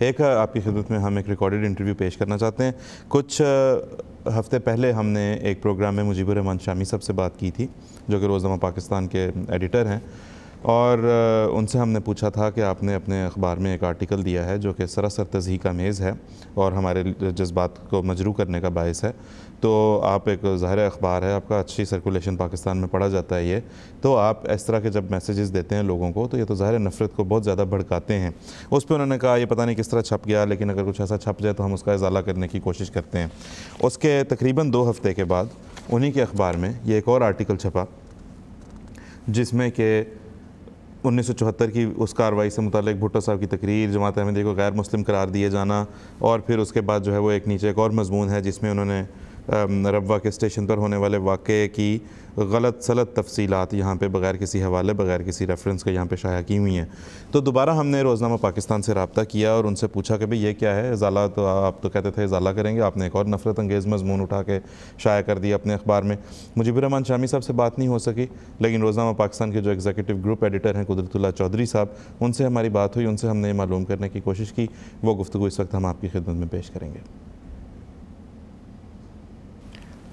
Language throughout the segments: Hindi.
एक आपकी खिदमत में हम एक रिकॉर्डेड इंटरव्यू पेश करना चाहते हैं। कुछ हफ़्ते पहले हमने एक प्रोग्राम में मुजीबुर रहमान शामी साहब से बात की थी, जो कि रोज़नामा पाकिस्तान के एडिटर हैं, और उनसे हमने पूछा था कि आपने अपने अखबार में एक आर्टिकल दिया है जो कि सरासर तज़हीक आमेज़ है और हमारे जज्बात को मजरू करने का बायस है। तो आप एक ज़ाहिर अखबार है, आपका अच्छी सर्कुलेशन पाकिस्तान में पढ़ा जाता है ये, तो आप इस तरह के जब मैसेजेस देते हैं लोगों को तो ये तो ज़ाहिर नफ़रत को बहुत ज़्यादा भड़काते हैं। उस पर उन्होंने कहा ये पता नहीं किस तरह छप गया, लेकिन अगर कुछ ऐसा छप जाए तो हम उसका इज़ाला करने की कोशिश करते हैं। उसके तकरीबन 2 हफ़्ते के बाद उन्हीं के अखबार में ये एक और आर्टिकल छपा जिसमें कि 1974 की उस कार्रवाई से मुतालिक भुट्टो साहब की तकरीर, जमात अहमदिया को गैर मुस्लिम करार दिए जाना, और फिर उसके बाद जो है वो एक नीचे एक और मजमून है जिसमें उन्होंने रब्वा के स्टेशन पर होने वाले वाक़े की गलत सलत तफसीलात यहाँ पे बग़ैर किसी हवाले, बग़ैर किसी रेफरेंस के यहाँ पे शाया की हुई हैं। तो दोबारा हमने रोज़नामा पाकिस्तान से रब्ता किया और उनसे पूछा कि भाई ये क्या है, इज़ाला तो आप तो कहते थे इज़ाला करेंगे, आपने एक और नफ़रत अंगेज़ मजमून उठा के शाया कर दिया अपने अखबार में। मुजीबुर रहमान शामी साहब से बात नहीं हो सकी, लेकिन रोज़नामा पाकिस्तान के जो एग्जीक्यूटिव ग्रुप एडिटर हैं कुदरतुल्लाह चौधरी साहब, उनसे हमारी बात हुई, उनसे हमने ये मालूम करने की कोशिश की। वो गुफ्तगू इस वक्त हम आपकी खिदमत में पेश करेंगे।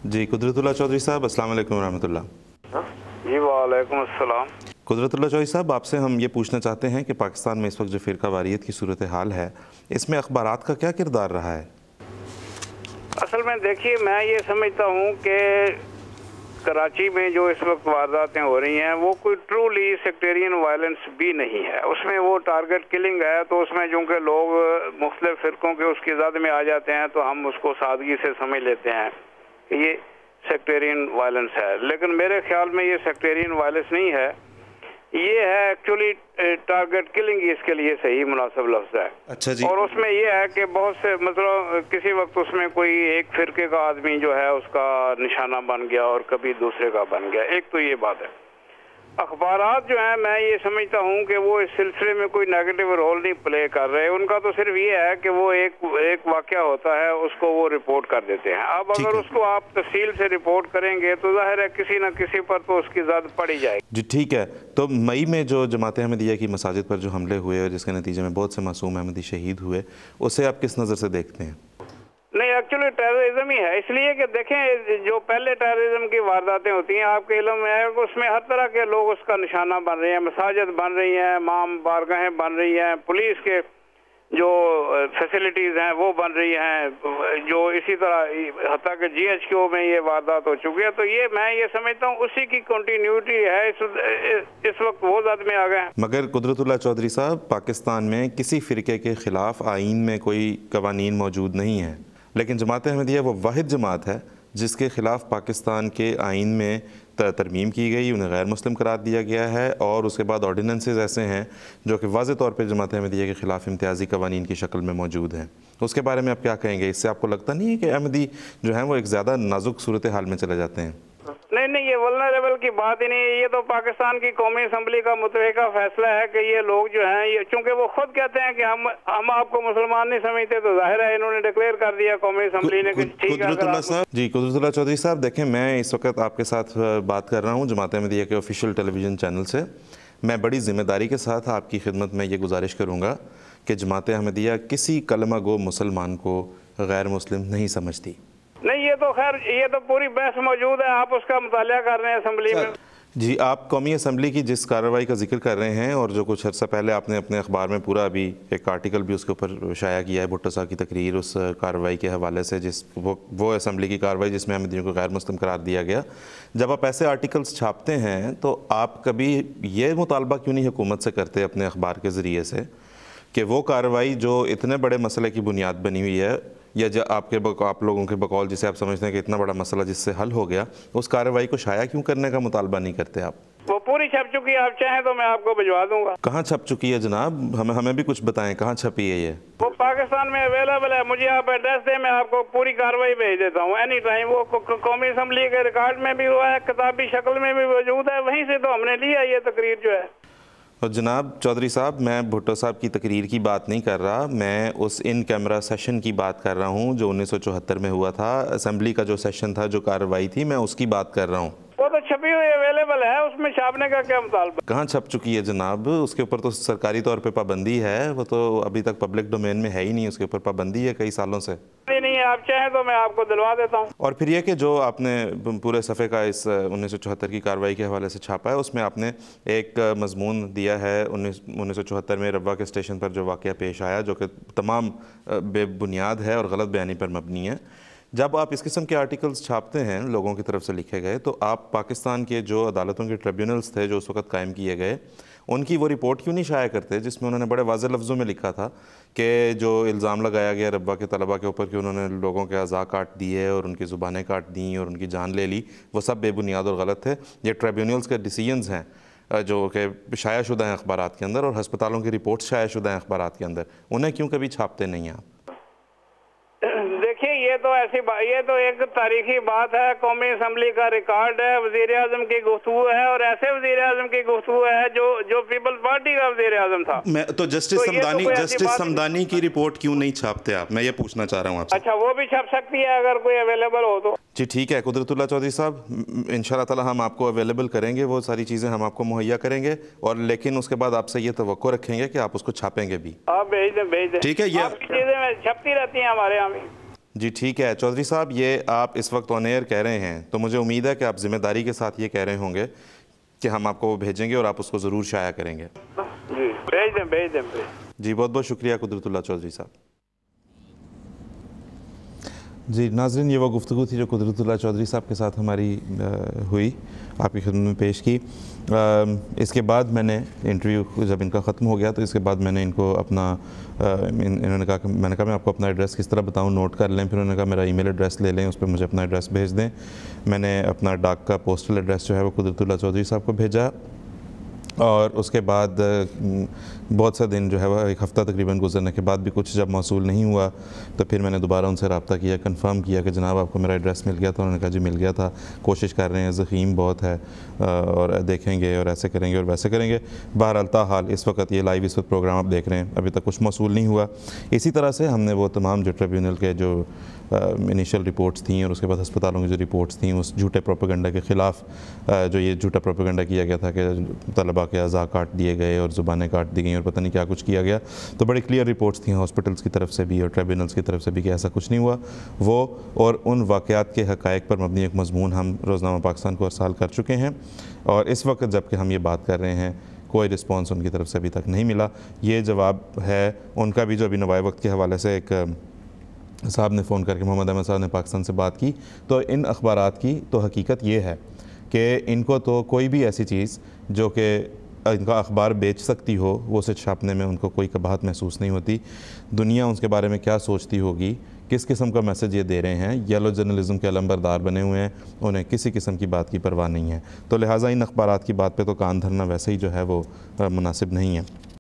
जी कुदरतुल्लाह चौधरी साहब, अस्सलाम वालेकुम रहमतुल्लाह। जी वालेकुम अस्सलाम। कुदरतुल्लाह चौधरी साहब, आपसे हम ये पूछना चाहते हैं कि पाकिस्तान में इस वक्त जो फ़िरका वारियत की सूरत हाल है, इसमें अखबारात का क्या किरदार रहा है? असल में देखिए, मैं ये समझता हूँ कि कराची में जो इस वक्त वारदातें हो रही हैं वो कोई ट्रूली सेक्टेरियन वायलेंस भी नहीं है। उसमें वो टारगेट किलिंग है, तो उसमें चूँकि लोग मुख्तलिफ फ़िरकों के उसकी ज़द में आ जाते हैं तो हम उसको सादगी से समझ लेते हैं कि ये सेक्टेरियन वायलेंस है। लेकिन मेरे ख्याल में ये सेक्टेरियन वायलेंस नहीं है, ये है एक्चुअली टारगेट किलिंग ही इसके लिए सही मुनासिब लफ्ज़ है। अच्छा जी। और उसमें ये है कि बहुत से मतलब किसी वक्त उसमें कोई एक फ़िरके का आदमी जो है उसका निशाना बन गया और कभी दूसरे का बन गया। एक तो ये बात है। अखबारात जो हैं, मैं ये समझता हूँ कि वो इस सिलसिले में कोई नेगेटिव रोल नहीं प्ले कर रहे। उनका तो सिर्फ ये है कि वो एक वाक़या होता है उसको वो रिपोर्ट कर देते हैं। अब अगर उसको आप तफसील से रिपोर्ट करेंगे तो जाहिर है किसी न किसी पर तो उसकी ज़द पड़ी जाएगी। जी ठीक है। तो मई में जो जमात अहमदिया की मसाजिद पर जो हमले हुए और जिसके नतीजे में बहुत से मासूम अहमदी शहीद हुए, उसे आप किस नज़र से देखते हैं? नहीं, एक्चुअली टेररिज्म ही है। इसलिए कि देखें, जो पहले टेररिज्म की वारदातें होती हैं आपके इल्म में है, उसमें हर तरह के लोग उसका निशाना बन रहे हैं, मसाजिद बन रही हैं, इमाम बारगाहें बन रही हैं, पुलिस के जो फैसिलिटीज़ हैं वो बन रही हैं, जो इसी तरह हत्ता के GHQ में ये वारदात हो चुकी है। तो ये मैं ये समझता हूँ उसी की कंटिन्यूटी है। इस वक्त वो ज़द में आ गए हैं। मगर कुदरतुल्लाह चौधरी साहब, पाकिस्तान में किसी फ़िरके के ख़िलाफ़ आइन में कोई कवानीन मौजूद नहीं है, लेकिन जमात अहमदिया वो वाहिद जमात है जिसके ख़िलाफ़ पाकिस्तान के आइन में तरमीम की गई, उन्हें गैर मुस्लिम करार दिया गया है, और उसके बाद ऑर्डिनेंसेस ऐसे हैं जो कि वाज़े तौर पे जमात अहमदिया के ख़िलाफ़ इम्तियाज़ी कवानीन की शक्ल में मौजूद हैं। उसके बारे में आप क्या कहेंगे? इससे आपको लगता नहीं है कि अहमदी जो हैं वो एक ज़्यादा नाजुक सूरत हाल में चले जाते हैं? नहीं, ये वल्नरेबल की बात ही नहीं है। ये तो पाकिस्तान की कौमी असम्बली का मुतहरिका फैसला है कि ये लोग जो हैं, ये चूंकि वो खुद कहते हैं कि हम आपको मुसलमान नहीं समझते, तो जाहिर है इन्होंने डिक्लेयर कर दिया कौमी असम्बली ने कि ठीक है। जी कुदरतुल्लाह चौधरी साहब, देखें, मैं इस वक्त आपके साथ बात कर रहा हूँ जमात अहमदिया के ऑफिशियल टेलीविज़न चैनल से। मैं बड़ी ज़िम्मेदारी के साथ आपकी खिदमत में ये गुजारिश करूँगा कि जमात अहमदिया किसी कलमा गो मुसलमान को गैर मुस्लिम नहीं समझती। नहीं, ये तो खैर ये तो पूरी बहस मौजूद है, आप उसका मुतालिया कर रहे हैं असम्बली में। जी, आप कौमी असम्बली की जिस कार्रवाई का जिक्र कर रहे हैं और जो कुछ अर्सा पहले आपने अपने अखबार में पूरा अभी एक आर्टिकल भी उसके ऊपर शाया किया है, भुट्टो साहब की तकरीर उस कार्रवाई के हवाले से, जिस वो असम्बली की कार्रवाई जिसमें अहमदियों को गैर मुस्लिम करार दिया गया। जब आप ऐसे आर्टिकल्स छापते हैं तो आप कभी ये मुतालबा क्यों नहीं हुकूमत से करते अपने अखबार के ज़रिए से कि वो कार्रवाई जो इतने बड़े मसले की बुनियाद बनी हुई है, या जो आप लोगों के बकौल जिसे आप समझते हैं कि इतना बड़ा मसला जिससे हल हो गया, उस कार्रवाई को शाया क्यों करने का मुतालबा नहीं करते आप? वो पूरी छप चुकी है, आप चाहें तो मैं आपको भिजवा दूंगा। कहाँ छप चुकी है जनाब? हमें भी कुछ बताएं, कहाँ छपी है ये? वो पाकिस्तान में अवेलेबल है, मुझे आप एड्रेस दें, मैं आपको पूरी कार्रवाई भेज देता हूँ एनी टाइम। वो कौमी असम्बली के रिकॉर्ड में भी हुआ है, किताबी शक्ल में भी मौजूद है, वहीं से तो हमने लिया ये तकरीर जो है। और जनाब चौधरी साहब, मैं भुट्टो साहब की तकरीर की बात नहीं कर रहा, मैं उस इन कैमरा सेशन की बात कर रहा हूँ जो 1974 में हुआ था, असम्बली का जो सेशन था, जो कार्रवाई थी, मैं उसकी बात कर रहा हूँ। वो तो छपी हुई अवेलेबल है, उसमें छापने का क्या मुतालबा? कहाँ छप चुकी है जनाब, उसके ऊपर तो सरकारी तौर पे पाबंदी है, वो तो अभी तक पब्लिक डोमेन में है ही नहीं, उसके ऊपर पाबंदी है कई सालों से। नहीं, आप चाहें तो मैं आपको दिलवा देता हूँ। और फिर ये कि जो आपने पूरे सफ़े का इस 1974 की कार्रवाई के हवाले से छापा है, उसमें आपने एक मजमून दिया है 1974 में रब्वा के स्टेशन पर जो वाक़या पेश आया, जो कि तमाम बेबुनियाद है और गलत बयानी पर मबनी है। जब आप इस किस्म के आर्टिकल्स छापते हैं लोगों की तरफ से लिखे गए, तो आप पाकिस्तान के जो अदालतों के ट्रिब्यूनल्स थे जो उस वक्त कायम किए गए, उनकी वो रिपोर्ट क्यों नहीं शाया करते जिसमें उन्होंने बड़े वाज़ेह लफ्ज़ों में लिखा था कि जो इल्ज़ाम लगाया गया रब्बा के तलबा के ऊपर कि उन्होंने लोगों के अज़ा काट दिए और उनकी ज़ुबानें काट दी और उनकी जान ले ली, वो सब बेबुनियाद और गलत थे। ये ट्रिब्यूनल्स के डिसीजंस हैं जो कि शायाशुदा हैं अखबारात के अंदर, और हस्पतालों की रिपोर्ट्स शायाशुदा हैं अखबारात के अंदर, उन्हें क्यों कभी छापते नहीं आप? देखिए, ये तो एक तारीखी बात है, कौमी असम्बली का रिकॉर्ड है, वज़ीर आज़म की गुफ्तगू है, और ऐसे वज़ीर आज़म की गुफ्तगू है जो पीपल्स पार्टी का वज़ीर आज़म था। मैं तो जस्टिस समदानी की रिपोर्ट क्यों नहीं छापते आप, मैं ये पूछना चाह रहा हूँ आपसे। अच्छा, वो भी छप सकती है अगर कोई अवेलेबल हो तो। जी ठीक है कुदरतुल्लाह चौधरी साहब, इंशाअल्लाह ताला हम आपको अवेलेबल करेंगे, वो सारी चीज़ें हम आपको मुहैया करेंगे, और लेकिन उसके बाद आपसे ये तवक्को रखेंगे कि आप उसको छापेंगे भी। आप भेज दें। ठीक है, ये चीज़ें छपती रहती हैं हमारे यहाँ भी। जी ठीक है चौधरी साहब, ये आप इस वक्त ऑन एयर कह रहे हैं, तो मुझे उम्मीद है कि आप ज़िम्मेदारी के साथ ये कह रहे होंगे कि हम आपको वो भेजेंगे और आप उसको ज़रूर शाया करेंगे। जी भेज दें। जी बहुत बहुत शुक्रिया कुदरतुल्लाह चौधरी साहब। जी नाज़रीन, ये वो गुफ्तगू थी जो कुदरतुल्लाह चौधरी साहब के साथ हमारी हुई, आपकी खिदमत में पेश की। इसके बाद मैंने इंटरव्यू जब इनका ख़त्म हो गया तो इसके बाद मैंने इनको अपना मैंने कहा मैं आपको अपना एड्रेस किस तरह बताऊं, नोट कर लें। फिर उन्होंने कहा मेरा ईमेल एड्रेस ले लें, उस पर मुझे अपना एड्रेस भेज दें। मैंने अपना डाक का पोस्टल एड्रेस जो है वो कुदरतुल्लाह चौधरी साहब को भेजा, और उसके बाद बहुत सा दिन जो है वह एक हफ़्ता तकरीबन गुजरने के बाद भी कुछ जब मौसूल नहीं हुआ तो फिर मैंने दोबारा उनसे रब्ता किया, कंफर्म किया कि जनाब आपको मेरा एड्रेस मिल गया था। उन्होंने कहा जी मिल गया था, कोशिश कर रहे हैं, ज़ख़ीम बहुत है और देखेंगे और ऐसे करेंगे और वैसे करेंगे। बहरहाल ताहाल इस वक्त ये लाइव इस वक्त प्रोग्राम आप देख रहे हैं, अभी तक कुछ मौसूल नहीं हुआ। इसी तरह से हमने वो तमाम जो ट्रिब्यूनल के जो इनिशियल रिपोर्ट्स थी और उसके बाद अस्पतालों की जो रिपोर्ट्स थी, उस झूठे प्रोपेगेंडा के ख़िलाफ़ जो ये झूठा प्रोपेगेंडा किया गया था कि तलबा के अज़ा काट दिए गए और ज़ुबानें काट दी गई और पता नहीं क्या कुछ किया गया, तो बड़ी क्लियर रिपोर्ट्स थी हॉस्पिटल्स की तरफ से भी और ट्रिब्यूनल्स की तरफ से भी कि ऐसा कुछ नहीं हुआ। वो और उन वाक़यात के हक़ाइक़ पर मबनी एक मज़मून हम रोज़नामा पाकिस्तान को अरसाल कर चुके हैं, और इस वक्त जबकि हम ये बात कर रहे हैं कोई रिस्पॉन्स उनकी तरफ से अभी तक नहीं मिला। ये जवाब है उनका भी जो अभी नवाए वक्त के हवाले से एक साहब ने फ़ोन करके, मोहम्मद अहमद साहब ने पाकिस्तान से बात की, तो इन अखबारात की तो हकीकत ये है कि इनको तो कोई भी ऐसी चीज़ जो कि इनका अखबार बेच सकती हो वो उसे छापने में उनको कोई कबाहत महसूस नहीं होती। दुनिया उसके बारे में क्या सोचती होगी, किस किस्म का मैसेज ये दे रहे हैं, येलो जर्नलिज़म के अलंबरदार बने हुए हैं, उन्हें किसी किस्म की बात की परवाह नहीं है। तो लिहाजा इन अखबारात की बात पे तो कान धरना वैसे ही जो है वो मुनासिब नहीं है।